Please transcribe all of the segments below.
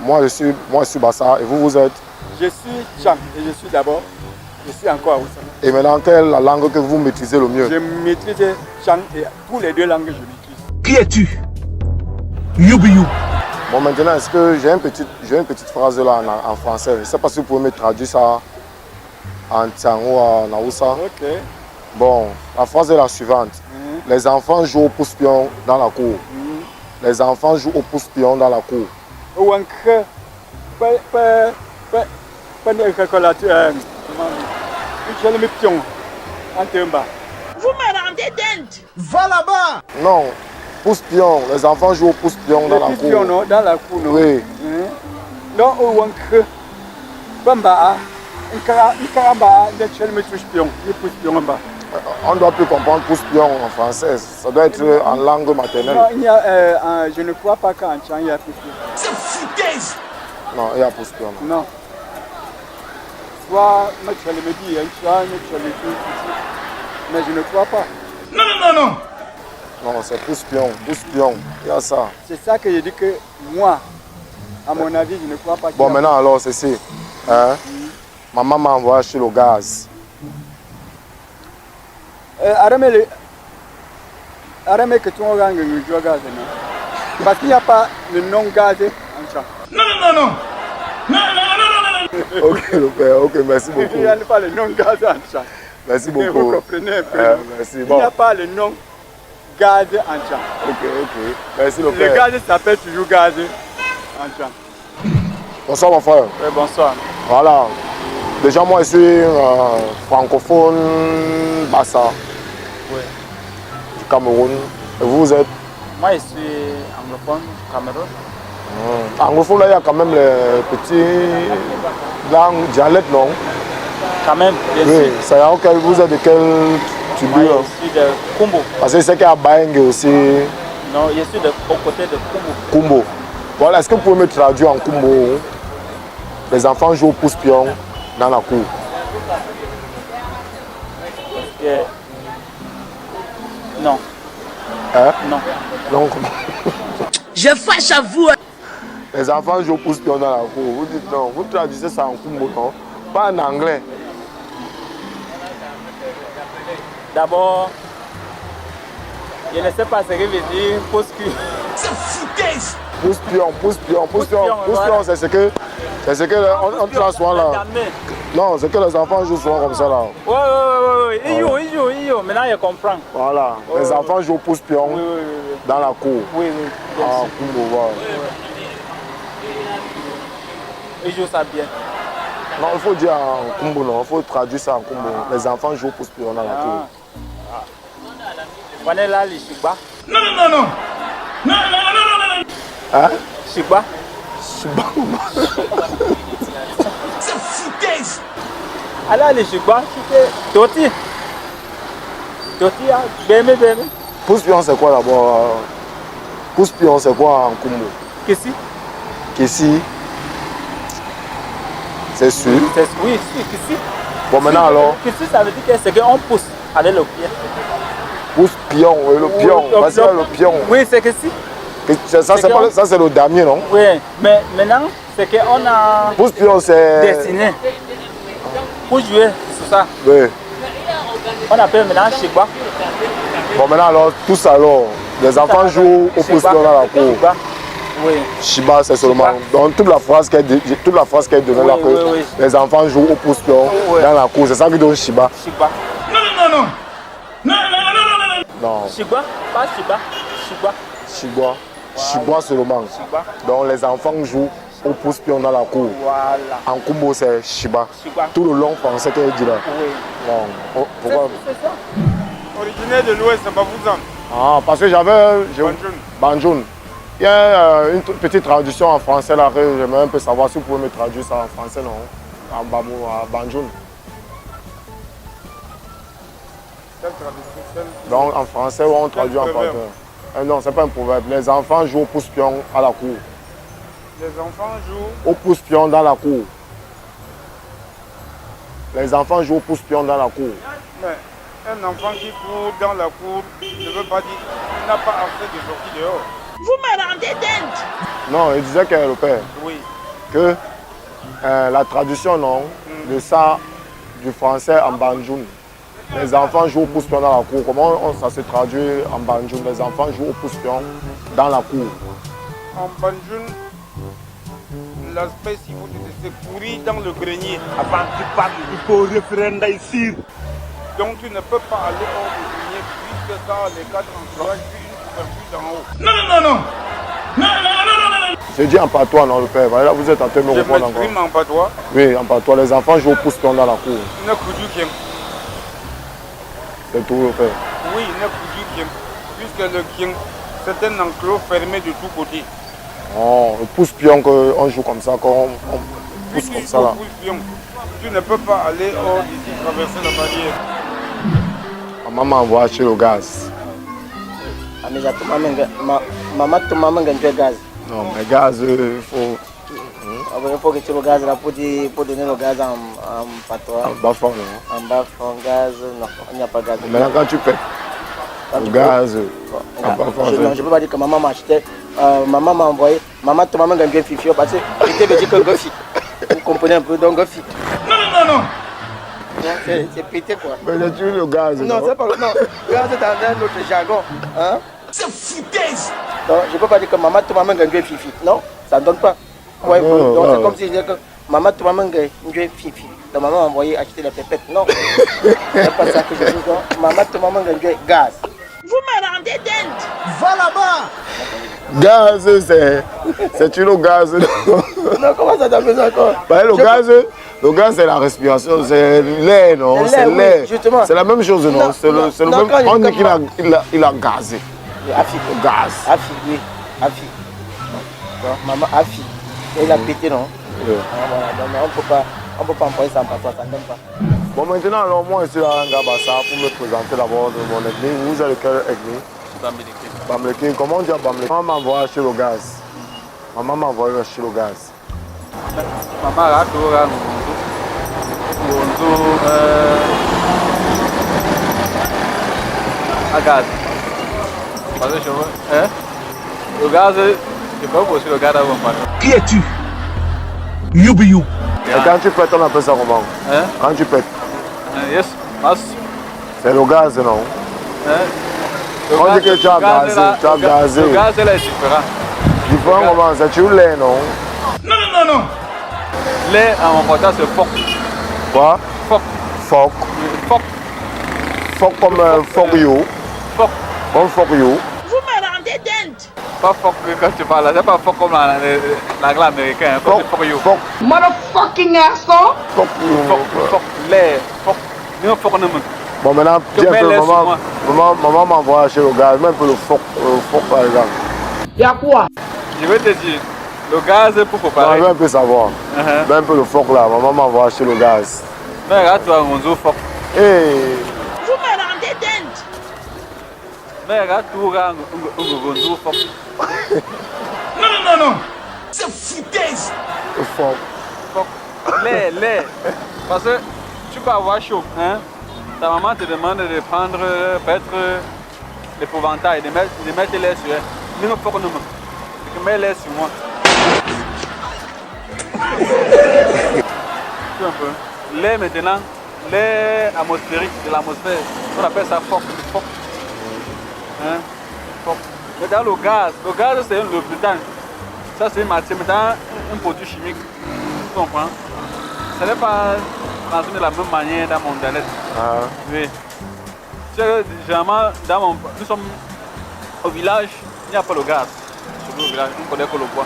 Moi, je suis Bassa et vous êtes? Je suis Cham et je suis d'abord. Je suis encore à Oussama. Et maintenant, quelle est la langue que vous maîtrisez le mieux? Je maîtrise Cham et tous les deux langues que je maîtrise. Qui es-tu? You. Bon, maintenant, est-ce que j'ai une petite phrase là en français? Je ne sais pas si vous pouvez me traduire ça en Tian ou en Aoussa. Ok. Bon, la phrase est la suivante. Les enfants jouent au pouce-pion dans la cour. Les enfants jouent au pouce-pion dans la cour. Vous me rendez dingue. Va là-bas. Non, pouce-pion. Les enfants jouent au pouce-pion dans la cour. Non, dans la cour. Non. Oui. Non, au Wanke. Bamba. On ne doit plus comprendre pouce-pion en français. Ça doit être en langue maternelle. Non, je ne crois pas qu'en Tchang il y a pouce-pion. C'est foutaise. Non, il y a pouce-pion. Non. Soit tu me dis, soit mais je ne crois pas. Non. Non, c'est pouce-pion. Pouce-pion. Il y a ça. C'est ça que je dis que moi, à mon avis, je ne crois pas. Bon, maintenant, alors, c'est ici. Hein? Maman m'a envoyé acheter le gaz. Arame que tu as gagné le gaz, non? Parce qu'il n'y a pas le nom gaz en Tchang. Non. Ok, le père, ok, merci beaucoup. Il n'y a pas le nom gaz en Tchang. Merci Vous beaucoup. comprenez un peu? Merci. Il Bon. n'y a pas le nom gaz en Tchang. Ok. Merci le Le père. gaz s'appelle toujours gaz en Tchang. Bonsoir mon frère. Oui, bonsoir. Voilà. Déjà moi je suis francophone Bassa. Oui. Du Cameroun. Et vous êtes? Moi, je suis anglophone du Cameroun. Anglophone là il y a quand même les petits langues, dialectes non? Quand même, bien Oui. sûr. C'est auquel vous êtes de quel tribu? Moi, je suis de Kumbo. Parce que c'est qu'il y a Baeng aussi. Non, je suis aux côtés de Kumbo. Kumbo. Voilà, est-ce que vous pouvez me traduire en Kumbo? Les enfants jouent au pouce-pion dans la cour. Yeah. Non. Hein? Non. Donc, Je fâche à vous. les enfants jouent au pouce-pion dans la cour. Vous dites non, vous traduisez ça en Kumbo, non? Pas en anglais. D'abord, je ne sais pas ce que veut dire pouce-pion. C'est foutaise. Pouce-pion, voilà. c'est ce que on trace souvent là. Non, c'est que les enfants jouent souvent comme ça là. Oui. Il joue. Maintenant, je comprends. Voilà, les enfants jouent au pouce-pion Oui. dans la cour. Oui. Ah, Kumbo, voilà. Il joue ça bien. Non, il faut dire en Kumbo, non, il faut traduire ça en Kumbo. Les enfants jouent au pouce-pion dans la cour. On est là, les Chigba. Non. Hein? Chigba. C'est foutaise. Alors, les Chigba, c'était Toti. Toti, Bémé. Pouce-pion, c'est quoi d'abord? Pouce-pion, c'est quoi en Kumbo? Qu'est-ce? Qu'ici, c'est sûr. Oui, qu'est-ce? Bon, maintenant alors, Qu'est-ce ça veut dire que c'est qu'on pousse avec le pied. pouce-pion, oui, le pion. Parce qu'il y a le pion. Oui, c'est qu'est-ce? Ça, c'est le damier, non? Oui, mais maintenant, c'est qu'on a Pouce-pion, c'est. dessiné pour jouer sur ça. Oui. On appelle maintenant Chigba. Bon, maintenant alors, tous alors, les enfants jouent au pouce-pion dans la cour. Chigba. Oui. Shiba, c'est seulement. Donc, toute la phrase qu'elle donne là, que oui. les enfants jouent au pouce-pion dans la cour, c'est ça qui donne Shiba. Chigba. Non, Chigba, pas Chigba. Chigba. Shiba. Shiba seulement. Chigba. Donc, les enfants jouent au pouce-pion dans la cour. Voilà. En Kumbo, c'est Shiba. Chigba. Tout le long français qu'elle dit là. Oui. Non. Pourquoi? C'est ça. Originaire de l'Ouest, c'est Babouzan. Ah, parce que j'avais. Banjoun. Banjoun. Il y a une petite traduction en français là, que j'aimerais un peu savoir si vous pouvez me traduire ça en français, non? En Bamou, à Banjoun. Quelle traduction? Donc en français, on traduit en proverbe? français. Non, c'est pas un proverbe. Les enfants jouent au pouce-pion à la cour. Les enfants jouent. Au pouce-pion dans la cour. Les enfants jouent au pouce-pion dans la cour. Mais un enfant qui court dans la cour ne veut pas dire qu'il n'a pas assez de sortir dehors. Vous me rendez dingue. Non, il disait qu'elle est le père. Oui. que la traduction non, de ça, du français en banjoun. Les enfants jouent au pouce-pion dans la cour. Comment ça se traduit en banjoun? Les enfants jouent au pouce-pion dans la cour. En banjoun, l'aspect, si vous dites, c'est pourri dans le grenier. Avant que tu parles, il faut référendum ici. Donc tu ne peux pas aller hors du grenier puisque ça, les cadres entourage, puis une couverture d'en haut. Non, non, non, non. Non, non, non, non, non, non. C'est dit en patois, non, le père. Là, vous êtes en train de me Je répondre encore. m'exprime en patois. Oui, en patois. Les enfants jouent au pouce-pion dans la cour. Ne coudu qu'un. C'est tout, le père. Oui, ne coudu qu'un. Puisque le kien, c'est un enclos fermé de tous côtés. Oh, le pouce-pion qu'on joue comme ça, qu'on pousse Puis comme tu ça là. joues au pouce-pion. Tu ne peux pas aller hors d'ici, traverser la barrière. Maman m'a envoyé acheter le gaz. Maman, tu m'as gagné gaz. Non, mais gaz, il faut. Il faut que tu le gaz là pour donner le gaz en patois. En bas fort, non. En bas, en gaz, non, il n'y a pas de gaz. Maintenant, quand tu pètes le gaz, en bas fort, non, je ne peux pas dire que maman m'a acheté. Maman m'a envoyé. Maman, tu m'as gagné fifi parce que tu veut dire que Gofi. Vous comprenez un peu, donc Gofi. Non, non, non, non. C'est pété quoi. mais j'ai tué le gaz. Non, c'est pas le. Non, gaz est dans un autre jargon. Hein? C'est foutaise. Donc, je ne peux pas dire que maman, tu m'as gagné fifi. Non, ça ne donne pas. Ouais, Non, donc non. c'est comme si je disais que maman, tu m'as gagné fifi. Donc maman m'a envoyé acheter les pépettes. Non, c'est pas ça que je dis. Donc, maman, tu m'as gagné gaz. Vous me rendez dingue. Va là-bas. Gaz, c'est tuer le gaz. Non, comment ça t'appelle ça encore? Bah, le gaz, c'est la respiration, c'est l'air, non? C'est C'est l'air, l'air. oui, justement. C'est la même chose, non? Non, C'est le non, même. quand On je- dit qu'il a gazé. Afi. Le gaz. Afi, oui. Afi. Donc, maman, Afi. Et il a pété, non? Oui. Ah, voilà. Donc, on ne peut pas employer ça en patois, ça ne donne pas. Bon, maintenant, alors, moi, je suis là à Ngabassa pour me présenter d'abord de mon ethnie. Vous êtes de quelle ethnie? Bamlekin. Comment on dit à Bamlekin? Maman m'a envoyé acheter le gaz. Maman m'a envoyé acheter le gaz. Maman a tout là, à gaz. Parce que je veux, hein? Le gaz, je peux aussi le gaz avant pas. Qui es-tu? Yubiyu. Et quand tu pètes, on appelle ça comment? Hein? Quand tu pètes, Yes, mas, c'est le gaz, non? hein? On dit que tu as gazé, tu as gazé. Le gaz là est différent. Différent comment? C'est tu l'air, non? Non, non, non, non. Lait à mon portable c'est foc. Quoi? Foc. Foc. Foc. Foc comme foc you. Foc. Comme foc you. Vous me rendez dingue. Pas foc quand tu parles là, c'est pas foc comme l'anglais américain. Hein. Foc. Foc you. Foc. Motherfucking asshole. Foc you. Foc. Lait. Foc. Nous foc nous. Bon, maintenant, Tu dis un mets peu, l'air sur moi. maman m'a envoyé acheter le gaz, même un peu le foc par exemple. Y'a quoi? Je vais te dire, le gaz pour On préparer. veut un peu savoir. Uh-huh. Même un peu le foc là, maman m'a envoyé acheter le gaz. Mais regarde toi, on joue foc. Hey. Vous me rendez dingue. Mais regarde tout, on joue foc. Non, non, non, non. C'est foutaise. Le foc. Foc. Lait. Parce que tu peux avoir chaud. Hein? Ta maman te demande de prendre peut-être l'épouvantail, de mettre l'air sur elle. Nous ne foc nous. Tu mets l'air sur moi. Tu vois un peu. L'air maintenant, l'air atmosphérique de l'atmosphère, on appelle ça foc. Foc. Hein? Foc. Mais dans le gaz c'est le butane. Ça c'est une matière, maintenant un produit chimique. Tu comprends? Ce n'est pas transmis de la même manière dans mon dialecte. Ah. Oui. Tu sais, généralement, nous sommes au village, il n'y a pas le gaz. Sur le village, on connaît que le bois.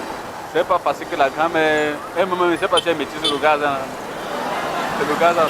Ce n'est pas parce que la grand-mère, elle-même, je ne sais pas si elle maîtrise le gaz. C'est le gaz à 100%.